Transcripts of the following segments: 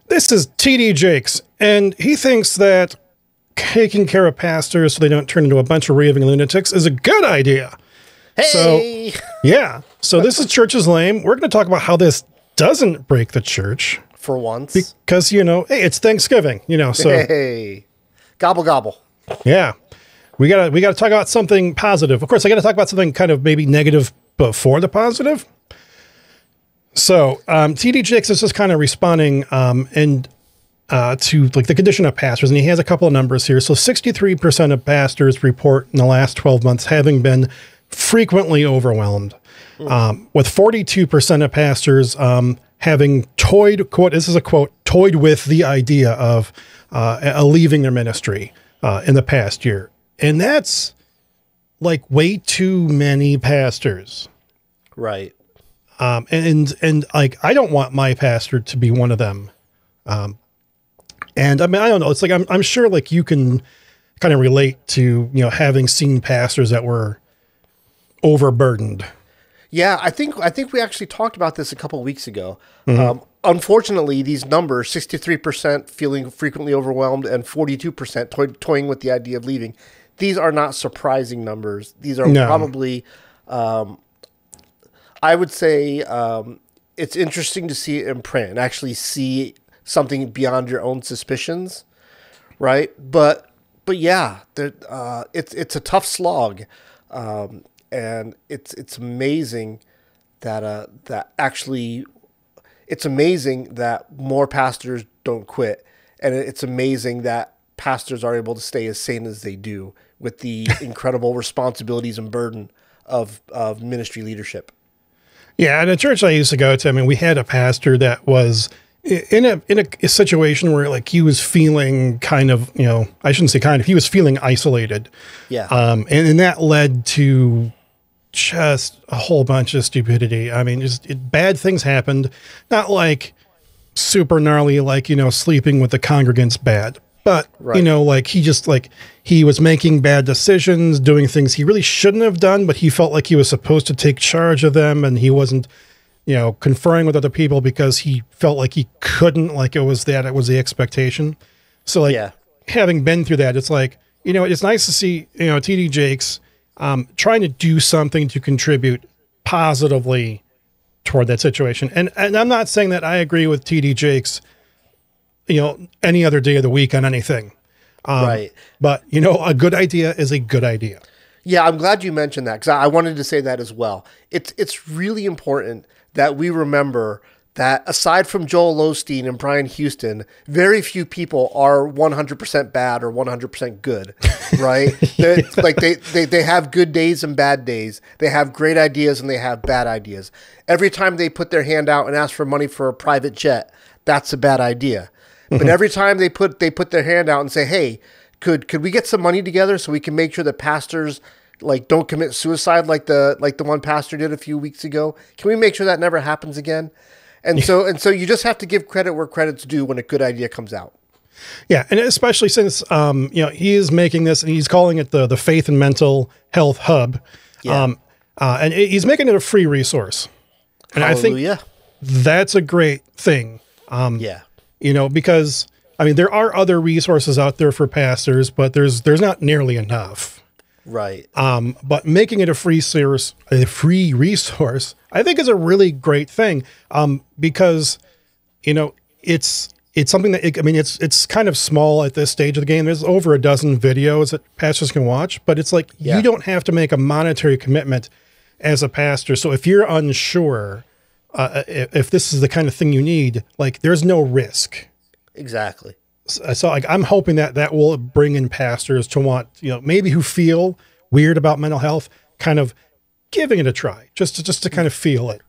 This is tdjakes, and he thinks that taking care of pastors so they don't turn into a bunch of raving lunatics is a good idea. Hey! So, yeah. So this is Church is Lame. We're going to talk about how this doesn't break the church. For once. Because, you know, hey, it's Thanksgiving, you know, so. Hey. Gobble, gobble. Yeah. We gotta talk about something positive. Of course, I gotta talk about something kind of maybe negative before the positive. So, tdjakes is just kind of responding, to like the condition of pastors, and he has a couple of numbers here. So 63% of pastors report in the last 12 months having been frequently overwhelmed, with 42% of pastors having toyed, quote, this is a quote, toyed with the idea of leaving their ministry in the past year. And that's like way too many pastors. Right. And like, I don't want my pastor to be one of them. And I mean, I don't know. It's like, I'm sure like you can kind of relate to, you know, having seen pastors that were overburdened. Yeah, I think we actually talked about this a couple of weeks ago. Unfortunately, these numbers, 63% feeling frequently overwhelmed and 42% toying with the idea of leaving, these are not surprising numbers. These are probably, I would say, it's interesting to see it in print and actually see something beyond your own suspicions, right? But yeah, it's a tough slog. And it's amazing that actually, it's amazing that more pastors don't quit, and it's amazing that pastors are able to stay as sane as they do with the incredible responsibilities and burden of ministry leadership. Yeah, in a church I used to go to, I mean, we had a pastor that was in a situation where like he was feeling kind of, you know, I shouldn't say kind of, he was feeling isolated. Yeah. And that led to just a whole bunch of stupidity. I mean, bad things happened, not like super gnarly, like, you know, sleeping with the congregants bad, but you know, like he was making bad decisions, doing things he really shouldn't have done, but he felt like he was supposed to take charge of them. And he wasn't, you know, conferring with other people because he felt like he couldn't, like it was the expectation. So like having been through that, it's like, you know, it's nice to see, you know, tdjakes trying to do something to contribute positively toward that situation. And I'm not saying that I agree with tdjakes, you know, any other day of the week on anything. But you know, a good idea is a good idea. Yeah. I'm glad you mentioned that, because I wanted to say that as well. It's really important that we remember that aside from Joel Osteen and Brian Houston, very few people are 100% bad or 100% good, right? Like they have good days and bad days. They have great ideas and they have bad ideas. Every time they put their hand out and ask for money for a private jet, that's a bad idea. But every time they put their hand out and say, hey, could we get some money together so we can make sure that pastors like don't commit suicide like the one pastor did a few weeks ago? Can we make sure that never happens again? And so you just have to give credit where credit's due when a good idea comes out. Yeah, and especially since you know, he is making this and he's calling it the Faith and Mental Health Hub. Yeah. And he's making it a free resource. And Hallelujah. I think that's a great thing. You know, because I mean, there are other resources out there for pastors, but there's not nearly enough. Right. But making it a free resource, I think is a really great thing. Because, you know, it's something that, I mean, it's kind of small at this stage of the game. There's over a dozen videos that pastors can watch, but it's like, you don't have to make a monetary commitment as a pastor. So if you're unsure, if this is the kind of thing you need, like there's no risk. Exactly. So like, I'm hoping that will bring in pastors to want, you know, maybe who feel weird about mental health, kind of giving it a try, just to kind of feel it.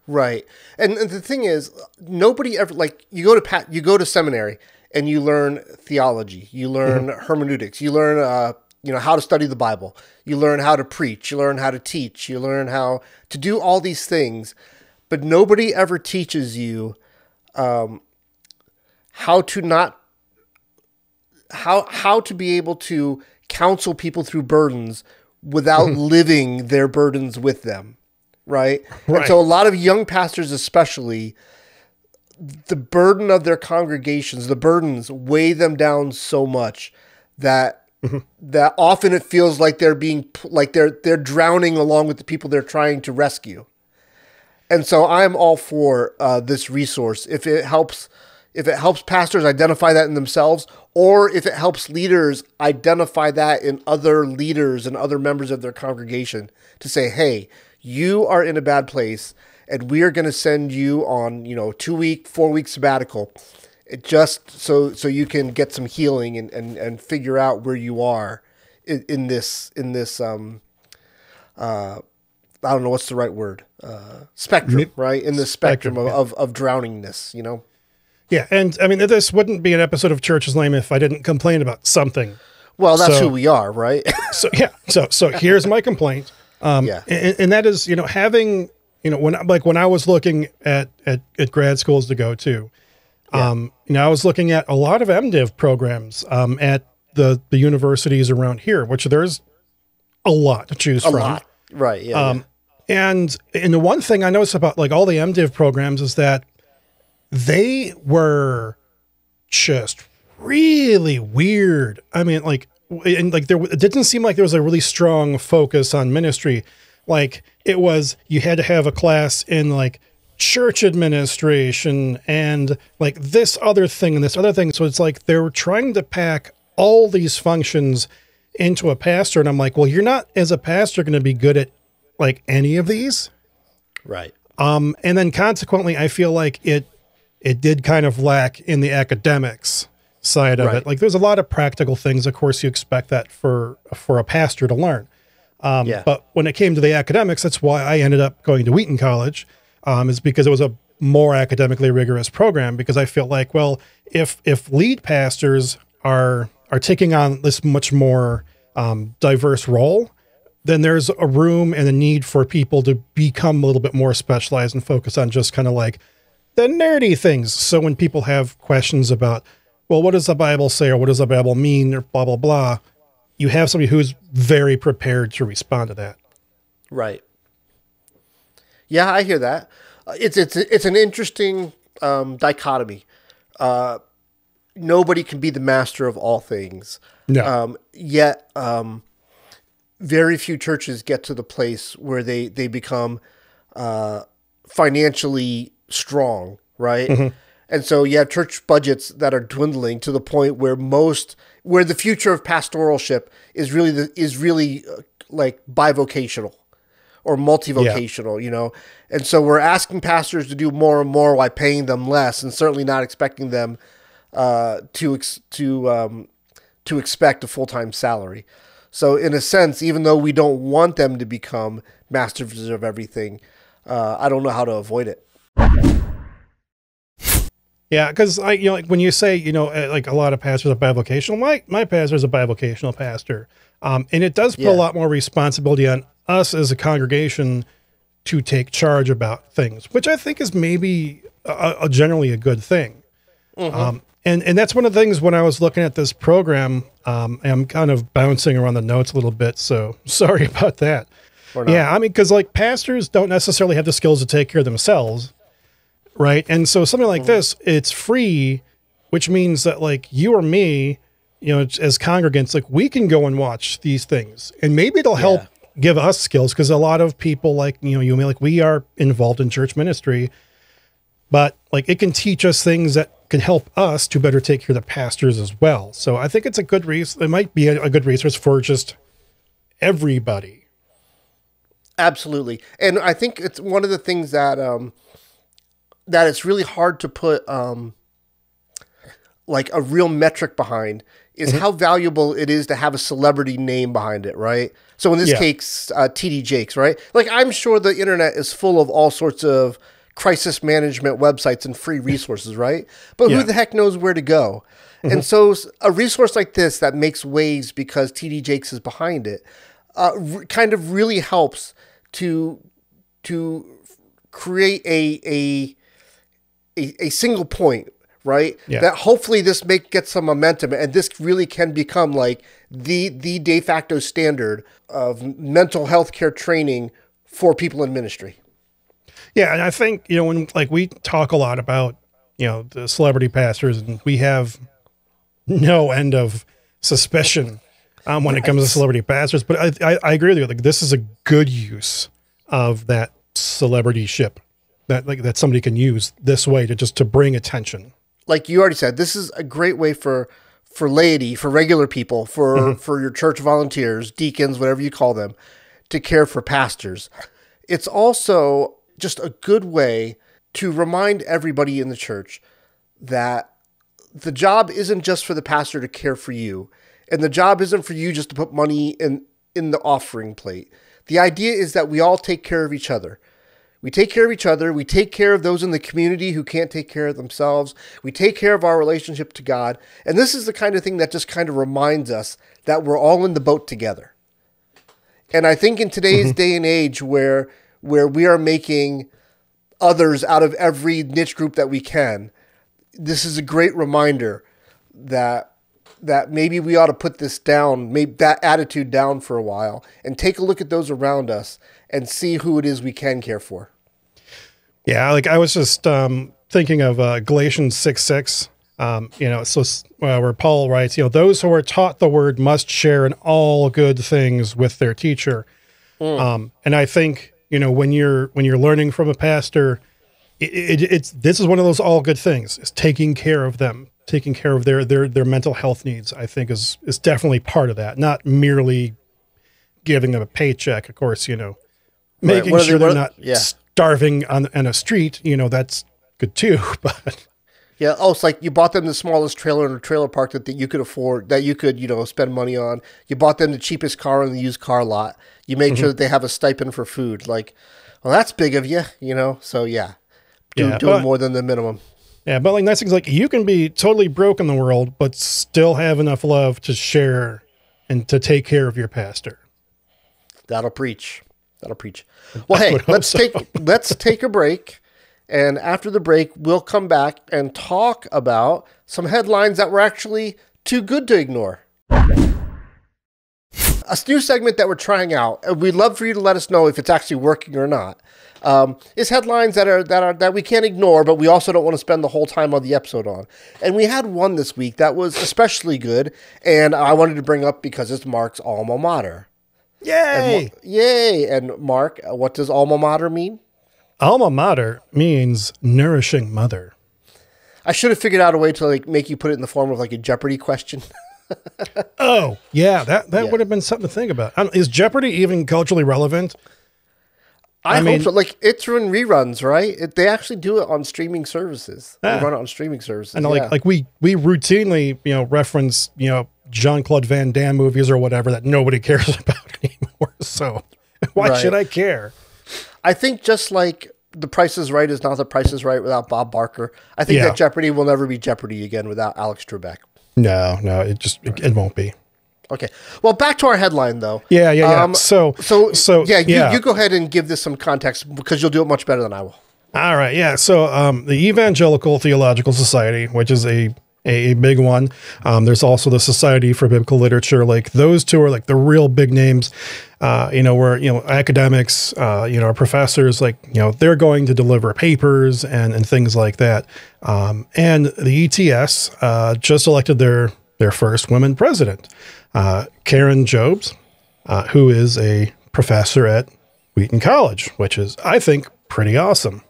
Right. And the thing is, nobody ever, like, you go to seminary and you learn theology, you learn hermeneutics, you learn, you know, how to study the Bible, you learn how to preach, you learn how to teach, you learn how to do all these things, but nobody ever teaches you, how to be able to counsel people through burdens without living their burdens with them. Right. And so a lot of young pastors, especially, the burden of their congregations, the burdens weigh them down so much that that often it feels like they're drowning along with the people they're trying to rescue. And so I'm all for this resource if it helps pastors identify that in themselves, or if it helps leaders identify that in other leaders and other members of their congregation to say, hey, you are in a bad place and we are going to send you on, 2-week, 4-week sabbatical. It just so you can get some healing and figure out where you are in this I don't know what's the right word, spectrum, right? In the spectrum of drowningness, Yeah, and I mean, this wouldn't be an episode of Church is Lame if I didn't complain about something. Well, that's who we are, right? So here's my complaint. And that is, having, when I was looking at grad schools to go to, I was looking at a lot of MDiv programs at the universities around here, which there's a lot to choose from. A lot, right? Yeah. And the one thing I noticed about like all the MDiv programs is that they were just really weird. I mean, it didn't seem like there was a really strong focus on ministry. Like it was, you had to have a class in like church administration and like this other thing and this other thing. So it's like they were trying to pack all these functions into a pastor. And I'm like, well, you're not as a pastor going to be good at like any of these. Right. And then consequently, I feel like it did kind of lack in the academics side of it. Like there's a lot of practical things. Of course, you expect that for a pastor to learn. But when it came to the academics, that's why I ended up going to Wheaton College, is because it was a more academically rigorous program, because I feel like, well, if lead pastors are taking on this much more diverse role, then there's a room and a need for people to become a little bit more specialized and focus on just kind of like the nerdy things. So when people have questions about, well, what does the Bible say, or what does the Bible mean, or blah, blah, blah, you have somebody who's very prepared to respond to that. Right. Yeah, I hear that. It's an interesting dichotomy. Nobody can be the master of all things. No. Yet very few churches get to the place where they become financially strong, right? Mm-hmm. And so you have church budgets that are dwindling to the point where the future of pastoralship is really like bivocational or multivocational, And so we're asking pastors to do more and more while paying them less, and certainly not expecting them to expect a full-time salary. So in a sense, even though we don't want them to become masters of everything, I don't know how to avoid it. Yeah, because like when you say, like a lot of pastors are bivocational, my pastor is a bivocational pastor. And it does put a lot more responsibility on us as a congregation to take charge about things, which I think is maybe generally a good thing. Mm-hmm. And that's one of the things when I was looking at this program, I'm kind of bouncing around the notes a little bit, so sorry about that. Yeah, I mean, because like pastors don't necessarily have the skills to take care of themselves, right? And so something like this, it's free, which means that like you or me, as congregants, like we can go and watch these things, and maybe it'll help give us skills, because a lot of people like, you and me, like we are involved in church ministry, but like it can teach us things that can help us to better take care of the pastors as well. So I think it's a good resource. It might be a good resource for just everybody. Absolutely. And I think it's one of the things that that it's really hard to put like a real metric behind is how valuable it is to have a celebrity name behind it, right? So in this case, tdjakes, right? Like I'm sure the internet is full of all sorts of crisis management websites and free resources, right? But who the heck knows where to go? And so a resource like this that makes waves because tdjakes is behind it kind of really helps to create a single point, right? Yeah. That hopefully this get some momentum, and this really can become like the de facto standard of mental health care training for people in ministry. Yeah, and I think, when like we talk a lot about the celebrity pastors, and we have no end of suspicion when it comes to celebrity pastors. But I agree with you. Like, this is a good use of that celebrityship that somebody can use this way to bring attention. Like you already said, this is a great way for laity, for regular people, for your church volunteers, deacons, whatever you call them, to care for pastors. It's also just a good way to remind everybody in the church that the job isn't just for the pastor to care for you, and the job isn't for you just to put money in the offering plate. The idea is that we all take care of each other. We take care of each other. We take care of those in the community who can't take care of themselves. We take care of our relationship to God. And this is the kind of thing that just kind of reminds us that we're all in the boat together. And I think in today's day and age where we are making others out of every niche group that we can, this is a great reminder that maybe we ought to put this down, maybe that attitude down for a while, and take a look at those around us and see who it is we can care for. Yeah, like I was just thinking of Galatians 6:6, where Paul writes, those who are taught the word must share in all good things with their teacher. And I think, when you're learning from a pastor, this is one of those all good things, is taking care of them, taking care of their mental health needs. I think is definitely part of that, not merely giving them a paycheck, of course, making sure they're not starving on a street, that's good too. But yeah. Oh, it's like you bought them the smallest trailer in a trailer park that you could afford, that you could, spend money on. You bought them the cheapest car in the used car lot. You made sure that they have a stipend for food. Like, well, that's big of you, So yeah, doing more than the minimum. Yeah, but like nice things like you can be totally broke in the world, but still have enough love to share and to take care of your pastor. That'll preach. Well, hey, let's take a break. And after the break, we'll come back and talk about some headlines that were actually too good to ignore. A new segment that we're trying out, and we'd love for you to let us know if it's actually working or not, is headlines that we can't ignore, but we also don't want to spend the whole time on the episode on. And we had one this week that was especially good, and I wanted to bring up because it's Mark's alma mater. Yay! Yay! And Mark, what does alma mater mean? Alma mater means nourishing mother. I should have figured out a way to make you put it in the form of a Jeopardy question. Oh, yeah, that would have been something to think about. Is Jeopardy even culturally relevant? I hope so. It's in reruns, right? They actually do it on streaming services. They run it on streaming services. And we routinely, reference, Jean-Claude Van Damme movies or whatever that nobody cares about anymore. So why should I care? I think just like The Price is Right is not The Price is Right without Bob Barker. I think that Jeopardy will never be Jeopardy again without Alex Trebek. No, it won't be. Okay. Well, back to our headline though. Yeah. So you go ahead and give this some context because you'll do it much better than I will. All right. Yeah. So the Evangelical Theological Society, which is a big one. There's also the Society for Biblical Literature. Like those two are like the real big names, where, academics, our professors, they're going to deliver papers and things like that. And the ETS just elected their first women president, Karen Jobes, who is a professor at Wheaton College, which is, I think, pretty awesome.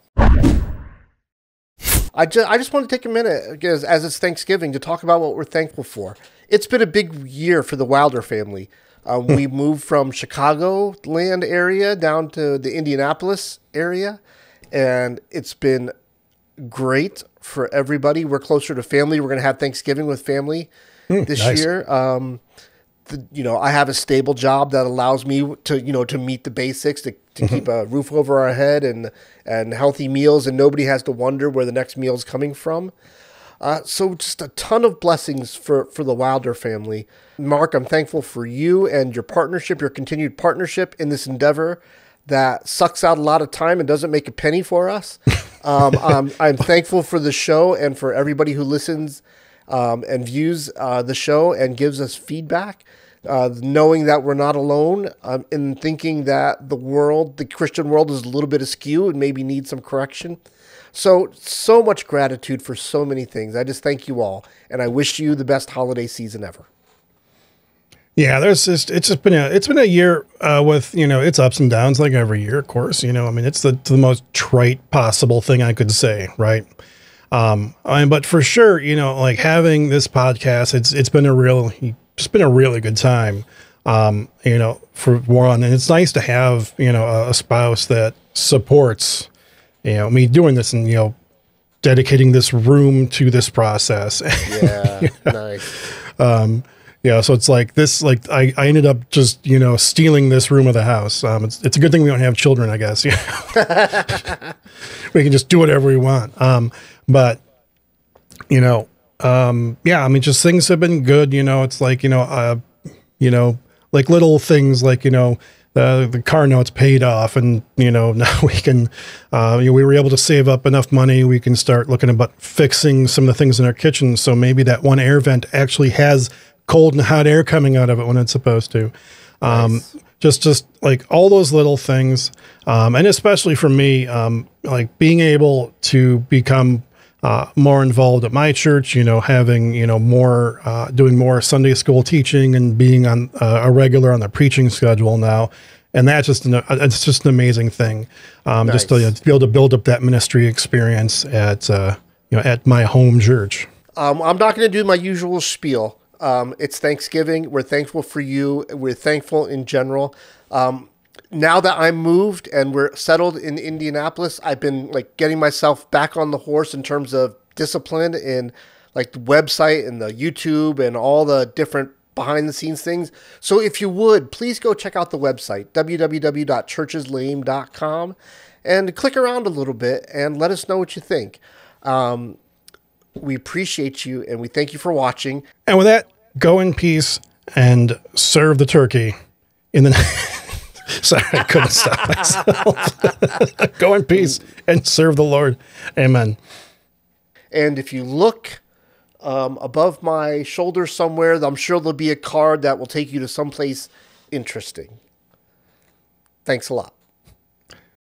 I just want to take a minute, because as it's Thanksgiving, to talk about what we're thankful for. It's been a big year for the Wilder family. We moved from Chicagoland area down to the Indianapolis area, and it's been great for everybody. We're closer to family. We're going to have Thanksgiving with family this year. I have a stable job that allows me to meet the basics, to keep a roof over our head and healthy meals, and nobody has to wonder where the next meal is coming from. So just a ton of blessings for the Wilder family. Mark, I'm thankful for you and your partnership, your continued partnership in this endeavor that sucks out a lot of time and doesn't make a penny for us. I'm thankful for the show and for everybody who listens and views the show and gives us feedback, knowing that we're not alone in thinking that the Christian world is a little bit askew and maybe needs some correction. So much gratitude for so many things. I just thank you all, and I wish you the best holiday season ever. Yeah, it's been a year with, its ups and downs like every year, of course. I mean, it's the most trite possible thing I could say, right? But for sure, like having this podcast, it's been a really good time. For one, and it's nice to have, a spouse that supports, me doing this and, dedicating this room to this process. Yeah, nice. Yeah, so it's like this, like I ended up just, stealing this room of the house. It's a good thing we don't have children, I guess. We can just do whatever we want. But, yeah, I mean, just things have been good. It's like, like little things like, the car note's paid off, and, now we can, we were able to save up enough money. We can start looking about fixing some of the things in our kitchen. So maybe that one air vent actually has cold and hot air coming out of it when it's supposed to. Nice. Just like all those little things. And especially for me, like being able to become more involved at my church, having, more, doing more Sunday school teaching and being on a regular on the preaching schedule now. And that's it's just an amazing thing. Nice. Just to be able to build up that ministry experience at my home church. I'm not going to do my usual spiel. It's Thanksgiving. We're thankful for you. We're thankful in general. Now that I'm moved and we're settled in Indianapolis, I've been like getting myself back on the horse in terms of discipline in like the website and the YouTube and all the different behind the scenes things. So if you would, please go check out the website, www.churcheslame.com, and click around a little bit and let us know what you think. We appreciate you, and we thank you for watching. And with that, go in peace and serve the turkey in the Sorry, I couldn't stop myself. Go in peace and serve the Lord. Amen. And if you look above my shoulder somewhere, I'm sure there'll be a card that will take you to someplace interesting. Thanks a lot.